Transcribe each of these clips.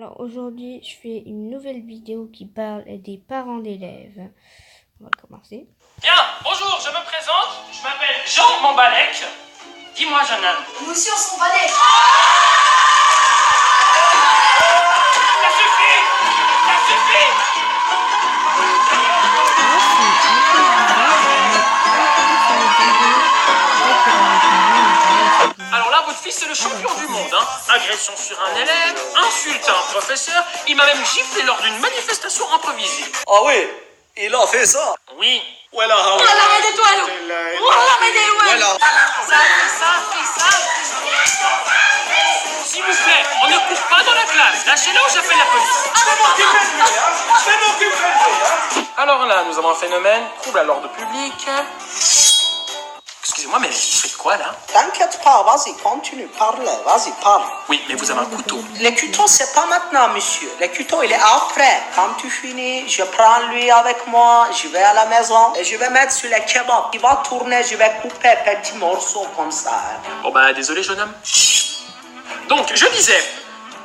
Alors aujourd'hui, je fais une nouvelle vidéo qui parle des parents d'élèves. On va commencer. Bien, bonjour, je me présente, je m'appelle Jean Mombalek. Dis-moi, jeune homme. Nous aussi, on s'en balèque. Ça suffit. Alors là, votre fils, c'est le champion du monde, hein. Agression sur un élève, insulte un professeur, il m'a même giflé lors d'une manifestation improvisée. Ah oui, il a fait ça. Oui. Voilà. Oh la main d'étoile. Oh la main d'étoile. Ça. S'il vous plaît, on ne court pas dans la classe. Lâchez-le ou j'appelle la police. Alors là, nous avons un phénomène, trouble à l'ordre public. Excusez-moi, mais vous faites quoi là? T'inquiète pas, vas-y, continue, parle, vas-y, parle. Oui, mais vous avez un couteau. Le couteau, c'est pas maintenant, monsieur. Le couteau, il est après. Quand tu finis, je prends lui avec moi, je vais à la maison et je vais mettre sur le kebab. Il va tourner, je vais couper petits morceaux comme ça. Hein. Bon bah, désolé, jeune homme. Donc, je disais,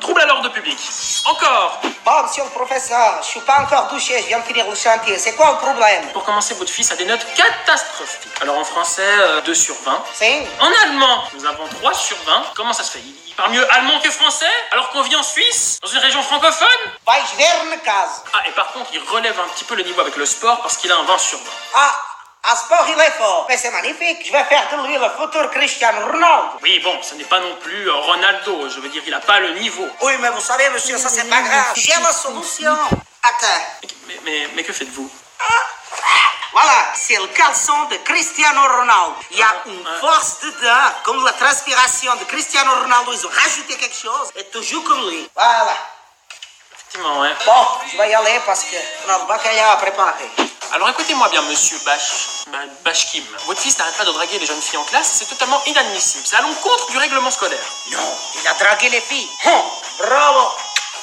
trouble à l'ordre public. Encore. Bon, monsieur le professeur, je suis pas encore douché, je viens de finir le chantier. C'est quoi le problème? Pour commencer, votre fils a des notes catastrophiques. Alors en français, 2 sur 20. C'est? En allemand, nous avons 3 sur 20. Comment ça se fait? Il parle mieux allemand que français? Alors qu'on vit en Suisse? Dans une région francophone? Weich werden Kase. Ah, et par contre, il relève un petit peu le niveau avec le sport parce qu'il a un 20 sur 20. Ah, à sport, il est fort. Mais c'est magnifique, je vais faire de lui le futur Cristiano Ronaldo. Oui, bon, ce n'est pas non plus Ronaldo. Je veux dire, il n'a pas le niveau. Oui, mais vous savez, monsieur, ça c'est pas grave. J'ai la solution. Attends. Mais que faites-vous? Voilà, c'est le caleçon de Cristiano Ronaldo. Il y a une force dedans, comme la transpiration de Cristiano Ronaldo. Ils ont rajouté quelque chose et toujours comme lui. Voilà. Effectivement, ouais. Bon, je vais y aller parce que on a le bacalhau à préparer. Alors écoutez-moi bien, monsieur Bashkim. Votre fils n'arrête pas de draguer les jeunes filles en classe, c'est totalement inadmissible. C'est à l'encontre du règlement scolaire. Non, il a dragué les filles. Bravo.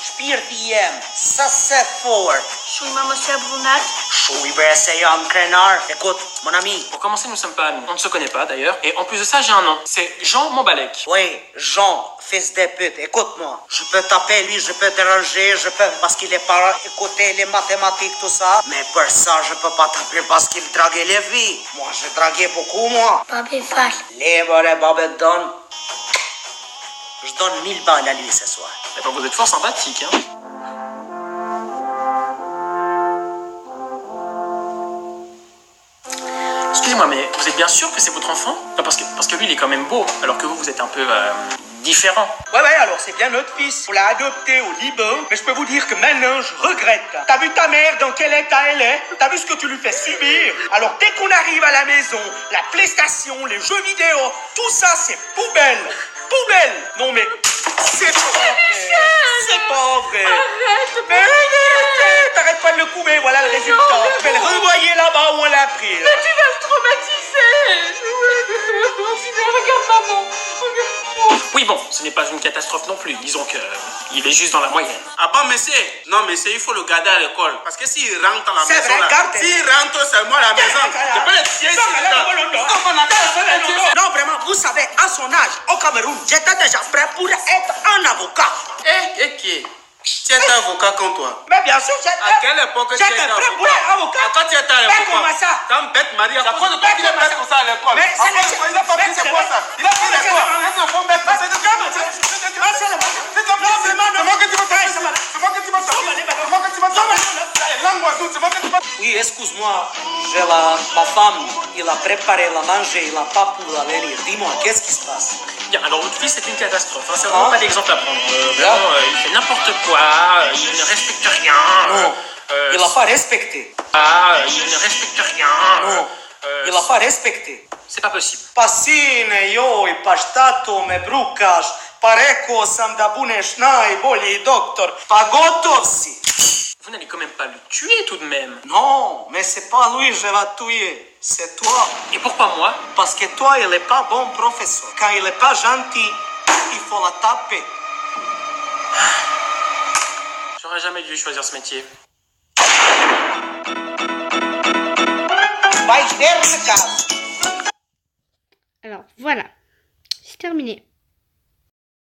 Spirtiem, ça c'est fort. Je suis maman Brunette. Je vais essayer un canard. Écoute, mon ami. Pour commencer, nous ne sommes pas amis. On ne se connaît pas d'ailleurs. Et en plus de ça, j'ai un nom. C'est Jean Mombalek. Oui, Jean, fils de pute, écoute-moi. Je peux taper lui, je peux déranger, je peux... Parce qu'il est pas écouter les mathématiques, tout ça. Mais pour ça, je peux pas taper parce qu'il draguait les filles. Moi, je draguais beaucoup, moi. Papi Fall. Les babes donne. Je donne 1000 balles à lui ce soir. Eh ben, vous êtes fort sympathique, hein. Excusez-moi, mais vous êtes bien sûr que c'est votre enfant? Non, parce que lui, il est quand même beau, alors que vous êtes un peu différent. Ouais, alors c'est bien notre fils. On l'a adopté au Liban, mais je peux vous dire que maintenant, je regrette. T'as vu ta mère dans quel état elle est? T'as vu ce que tu lui fais subir? Alors dès qu'on arrive à la maison, la PlayStation, les jeux vidéo, tout ça, c'est poubelle. Poubelle! Non mais, c'est pas vrai. C'est pas vrai. Arrête. Mais arrête, t'arrêtes pas de le couper, voilà le résultat. Je vais le renvoyer là-bas où on l'a pris. Mais tu vas le traumatiser. Regarde maman. Oui, bon, ce n'est pas une catastrophe non plus. Disons que il est juste dans la moyenne. Ah bon, monsieur? Non, monsieur, il faut le garder à l'école. Parce que s'il rentre à la C'est maison, vrai, là, gardez. s'il rentre seulement à la maison, je peux le tirer sur Non, vraiment, vous savez, à son âge, au Cameroun, j'étais déjà prêt pour être un avocat. qui? Tu es avocat comme toi. Mais bien sûr, j'étais... À quelle époque tu J'étais étais prêt pour être avocat. Quand tu étais à Mais l'époque, comment ça? quand bête Marie, à cause de toi qu'il est bête pour ça à l'école. Mais c'est le- Il a pas pris c'est quoi ça? Il a pris c'est quoi? C'est un bon bête. C'est moi Oui, excuse-moi, j'ai ma femme, il a préparé la manger, il n'a pas pu la venir. Dis-moi, qu'est-ce qui se passe? Bien, alors votre fils, c'est une catastrophe. Hein. C'est vraiment pas d'exemple à prendre. Vraiment, il fait n'importe quoi, il ne respecte rien. Non, il n'a pas respecté. Il ne respecte rien. Non, il n'a pas respecté. C'est pas possible. Pa sine joj, pa šta to me brukaš? Pa rekao sam da budeš najbolji doktor. Pa gotov si. Vous n'allez quand même pas le tuer tout de même. Non, mais c'est pas lui, je vais tuer. C'est toi. Et pourquoi moi? Parce que toi, il n'est pas bon professeur. Quand il n'est pas gentil, il faut la taper. J'aurais jamais dû choisir ce métier. Weich werden Kase. Alors voilà, c'est terminé.